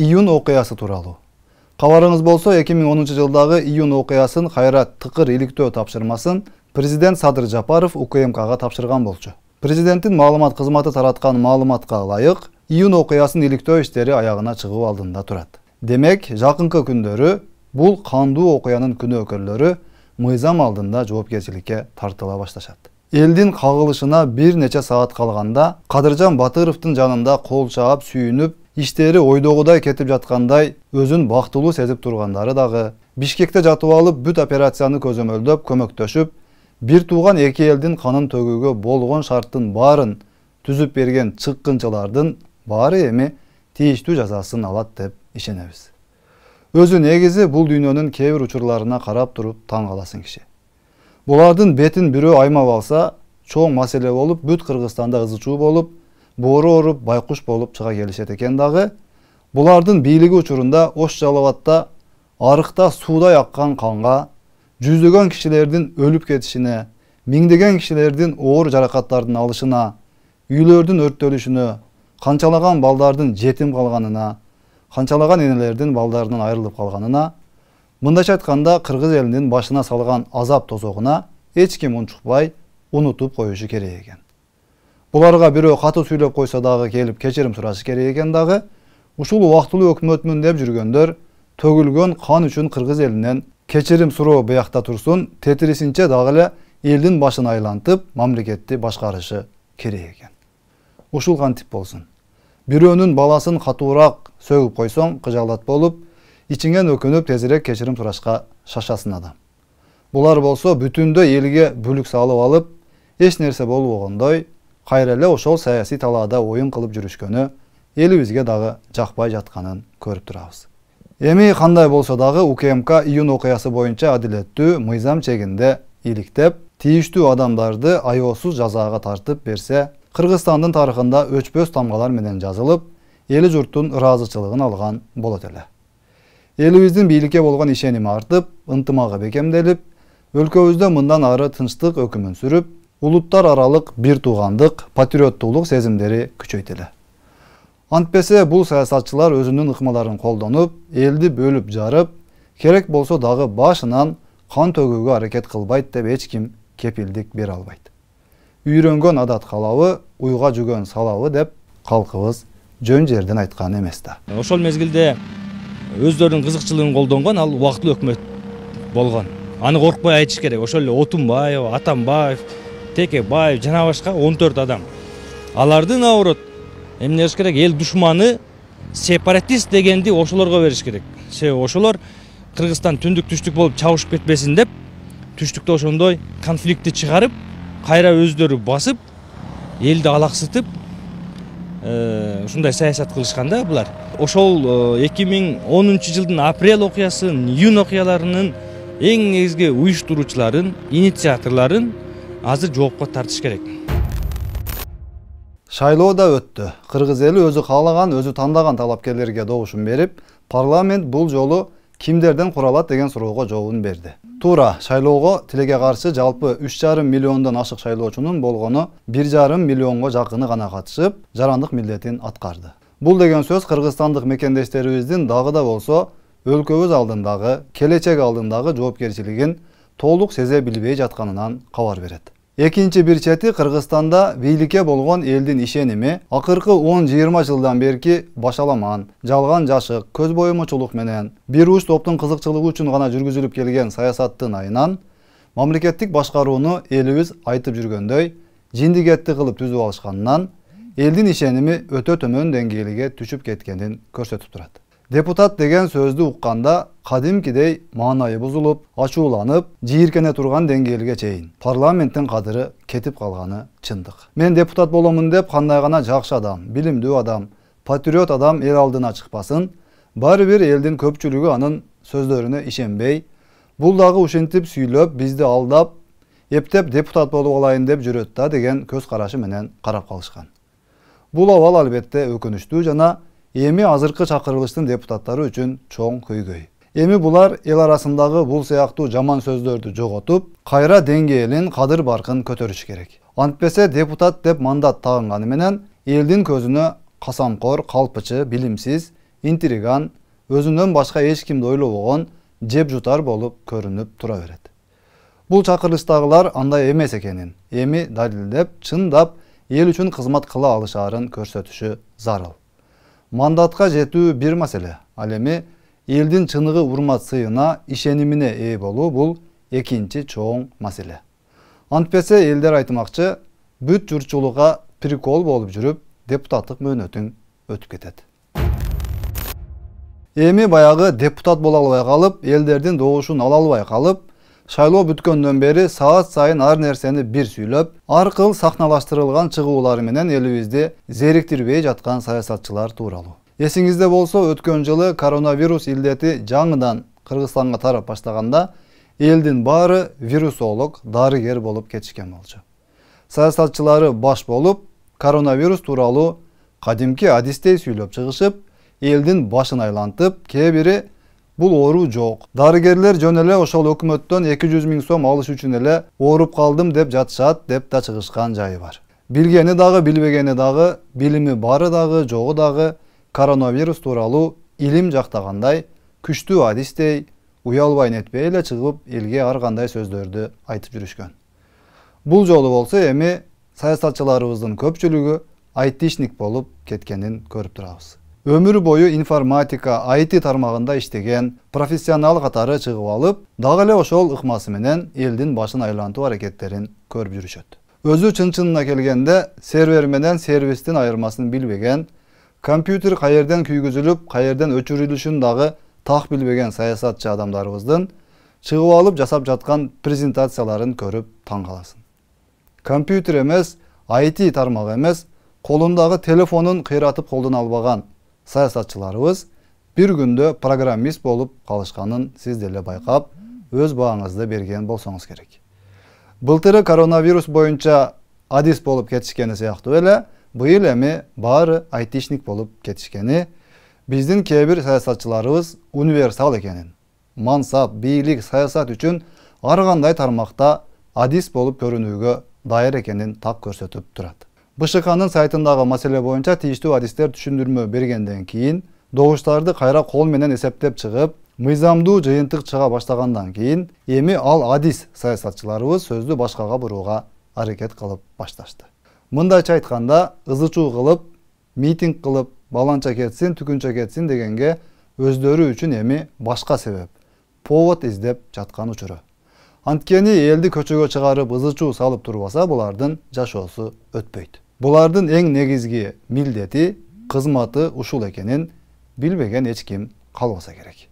iyun окуясы тууралуу. Кабарыңыз болсо 2010 жылдагы iyun окуясын кайра тыкыр иликтөө тапшырмасын президент Садыр Жапаров УКМКга тапшырган болчу. Президенттин маалымат кызматы тараткан маалыматка ылайык, iyun окуясын иликтөө иштери аягына чыгуу алдында турат. Демек, жакынкы күндөрү бул кандуу окуянын күнөөкөрлөрү мыйзам алдында жоопкерчиликке тартыла башташат. Элдин кагылышына бир нече саат калганда Кадыржан Батыровдун жанында кол чаап сүйүнүп, иштери ойдогудай кетип жаткандай өзүн бактылуу сезип тургандары дагы, Бишкекте жатып алып бүт операцияны көзөмөлдөп көмөктөшүп, бир тууган эки элдин канын төгүүгө болгон шарттын баарын түзүп берген чыккынчылардын баары эми тийиштүү жазасын алат деп ишенебиз. Өзү негизи бул дүйнөнүн кээ бир учурларына карап туруп таң каласың киши. Булардын бетин бирөө аймап алса, чоң маселе болуп, бүт Кыргызстанда ызы чуу болуп, боору оруп, байкуш болуп чыга келишет экен дагы. Булардын бийлиги учурунда Ош Жалалатта арыкта суудай аккан канга, жүздөгөн кишилердин өлүп кетишине, миңдеген кишилердин оор жаракаттардын алышына, үйлөрдүн өрттөлүшүнө, канчалаган балдардын жетим калганына, канчалаган энелердин балдарынан айрылып калганына, мындайча айтканда кыргыз элинин башына салган азап тозогуна эч ким унчукпай, унутуп коюшу керек экен. Буларга бирөө катуу сүйлөп койсо дагы келип кечирим сурашы керек экен дагы, ушул убактылуу өкмөтмүн деп жүргөндөр төгүлгөн кан үчүн кыргыз элинен кечирим суроо буякта турсун, тетирисинче дагы эле элдин башын айлантып, мамлекетти башкарышы керек экен. Ушул кантип болсун? Бирөөнүн баласын катуураак сөгүп койсоң, кыжаалат болуп, ичиңен өкүнүп тезирээк кечирим сурашка шашасын адам. Булар болсо бүтүндөй элге бүлүк салып алып, эч нерсе болбогондой, кайра эле ошол саясий талаада оюн кылып жүрүшкөнү элибизге дагы жакпай жатканын көрүп турабыз. Эми кандай болсо дагы УКМК iyun окуясы боюнча адилеттүү мыйзам чегинде иликтеп, тийиштүү адамдарды аеосуз жазаага тартып берсе, Кыргызстандын тарыхында өчпөс тамгалар менен жазылып, эли журттун ыраазычылыгын алган болот эле. Элибиздин бийликке болгон ишеними артып, ынтымагы бекемделип, өлкөбүздө мындан ары тынчтык өкүмүн сүрүп, улуттар аралык бир туугандык, патриоттуулук сезимдери күчөйтүлө. Антпесе бул саясатчылар өзүнүн ыкмаларын колдонуп, элди бөлүп жарып, керек болсо дагы башынан кан төгүүгө аракет кылбайт деп эч ким кепилдик бере албайт. Үйрөнгөн адат калабы, уйга жүгөн салабы деп калкыбыз жөн жерден айткан эмес да. Ошол мезгилде өздөрүнүн кызыкчылыгын колдонгон ал убактылуу өкмөт болгон. Аны коркпой айтыш керек. Ошол эле Отунбаев, Атамбаев, Текебаев жана башка 14 адам. Алардын наоборот эмне кылыш керек? Эл душманы, сепаратист дегенди ошолорго бериш керек. Себеби ошолор Кыргызстан түндүк-түштүк болуп чабышып кетпесин деп, түштүктө ошондой конфликтти чыгарып, кайра өздөрү басып, элди алаксытып, ушундай саясат кылышканда булар. Ошол 2010 жылдын апрель окуясын, iyun окуяларынын эң негизги уюштуруучуларын, инициаторлорун азыр жоопко тартыш керек. Шайлоо да өттү. Кыргыз эли өзү каалаган, өзү тандаган талапкерлерге добушун берип, парламент бул жолу кимдерден куралат деген суроого жообун берди. Туура, шайлоого тилеге каршы жалпы 3,5 миллиондон ашык шайлоочунун болгону 1,5 миллионго жакыны гана катышып, жарандык милдетин аткарды. Бул деген сөз кыргызстандык мекендештерибиздин дагы да болсо өлкөбүз алдындагы, келечек алдындагы жоопкерчилигин толук сезе билбей жатканынан кабар берет. Экинчи бир чети Кыргызстанда бийликке болгон элдин ишеними акыркы 10-20 жылдан берки башаламан, жалган жашык, көз боюмучулук менен бир уч топтун кызыкчылыгы үчүн гана жүргүзүлүп келген саясаттын айынан мамлекеттик башкарууну элибиз айтып жүргөндөй жиндигетти кылып түзүп алышканынан элдин ишеними өтө төмөн деңгээлге түшүп кеткенин көрсөтүп турат. Депутат деген сөздү укканда кадимкидей маанайы бузулуп, ачууланып, жийиркене турган деңгээлге чейин парламенттин кадыры кетип калганы чындык. Мен депутат боломун деп кандай гана жакшы адам, билимдүү адам, патриот адам эл алдына чыкпасын, баары бир элдин көпчүлүгү анын сөздөрүнө ишенбей, бул дагы ушинтип сүйлөп, бизди алдап, эптеп депутат болуп алайын деп жүрөт да деген көз карашы менен карап калышкан. Бул абал албетте өкүнүчтүү жана эми азыркы чакырылыштын депутаттары үчүн чоң көйгөй. Эми булар эл арасындагы бул сыяктуу жаман сөздөрдү жоготуп, кайра деңгээлин, кадыр баркын көтөрүш керек. Антпесе депутат деп мандат тагынганы менен элдин көзүнө касамкор, калпычы, билимсиз, intrigan, özünden başka eç kimde oylobogон jep jutar bolup körünüp tura beret. Bul çakırıştagılar андай emes ekenin, emi dalildep, çındap el üçün kızmat kıla alışarın körsetüşü zarıl. Mandatga jetүү bir mesele, al emi eldin çınıgı urmat sıyına işenimine ee bolуу bul ekinci çoğun mesele. Antpese elder aytmakçı, büt jurtçuluğa prikol bolup жүрüp deputattыk möөнөтүң ötüp ketet. Эми баягы депутат боло албай калып, элдердин добушун ала албай калып, шайлоо бүткөндөн бери саат сайын ар нерсени бир сүйлөп, ар кыл сахналаштырылган чыгуулары менен элибизди зериктирбей жаткан саясатчылар тууралуу. Эсиңизде болсо, өткөн жылы коронавирус илдети жаңыдан Кыргызстанга тарап баштаганда, элдин баары вирусолог, дарыгер болуп кетишкен болчу. Саясатчылары баш болуп, коронавирус тууралуу кадимки адистей сүйлөп чыгышып, элдин башын айлантып, кээ бири бул оору жок. Дарыгерлер жөн эле ошол өкмөттөн 200 000 сом алыш үчүн эле ооруп калдым деп жатышат деп да чыгышкан жайы бар. Билгени дагы, билбегени дагы, билими бары дагы, жогу дагы коронавирус тууралуу илим жактагандай күчтүү адистей уялбай нетпей эле чыгып элге ар кандай сөздөрдү айтып жүрүшкөн. Бул жолу болсо эми саясатчыларыбыздын көпчүлүгү айтишник болуп кеткенин көрүп турабыз. Ömür boyu informatika, IT tarmağında иштеген профессионал катары чыгып алып, дагы эле ошол ыкмасы менен элдин башын айлантуу аракеттерин көрүп жүрүшөт. Өзү чын-чынына келгенде сервер менен сервистин айырмасын билбеген, компьютер каерден күйгүзүлүп, каерден өчүрүлүшүн дагы так билбеген саясатчы адамдарыбыздын чыгып алып жасап жаткан презентацияларын көрүп таң каласың. Компьютер эмес, IT тармагы эмес, колундагы телефонун кыйратып колдон албаган саясатчыларыбыз bir күндө программист болуп калышканын сиз деле байкап, өз бааңызды берген болсоңуз керек. Былтыры коронавирус боюнча адис болуп кетишкени сыяктуу эле, быйыл эми баары айтишник болуп кетишкени, биздин кээ бир саясатчыларыбыз универсал экенин, мансап, бийлик, саясат үчүн ар кандай тармакта адис болуп көрүнүүгө дайыр экенин так көрсөтүп турат. БШКнын сайтындагы маселе боюнча тийиштүү адистер түшүндүрмө бергенден кийин, добуштарды кайра кол менен эсептеп чыгып, мыйзамдуу жыйынтык чыга баштагандан кийин, эми ал адис саясатчыларыбыз сөздү башкага бурууга аракет кылып башташты. Мындайча айтканда, ызычуу кылып, митинг кылып, баланча кетсин, түкүнчө кетсин дегенге өздөрү үчүн эми башка себеп, повод издеп жаткан учуру. Анткени элди көчөгө чыгарып ызычуу салып турбаса, булардын жашоосу өтпөйт. Булардын эң негизги милдети, кызматы ушул экенин билбеген эч ким калбаса керек.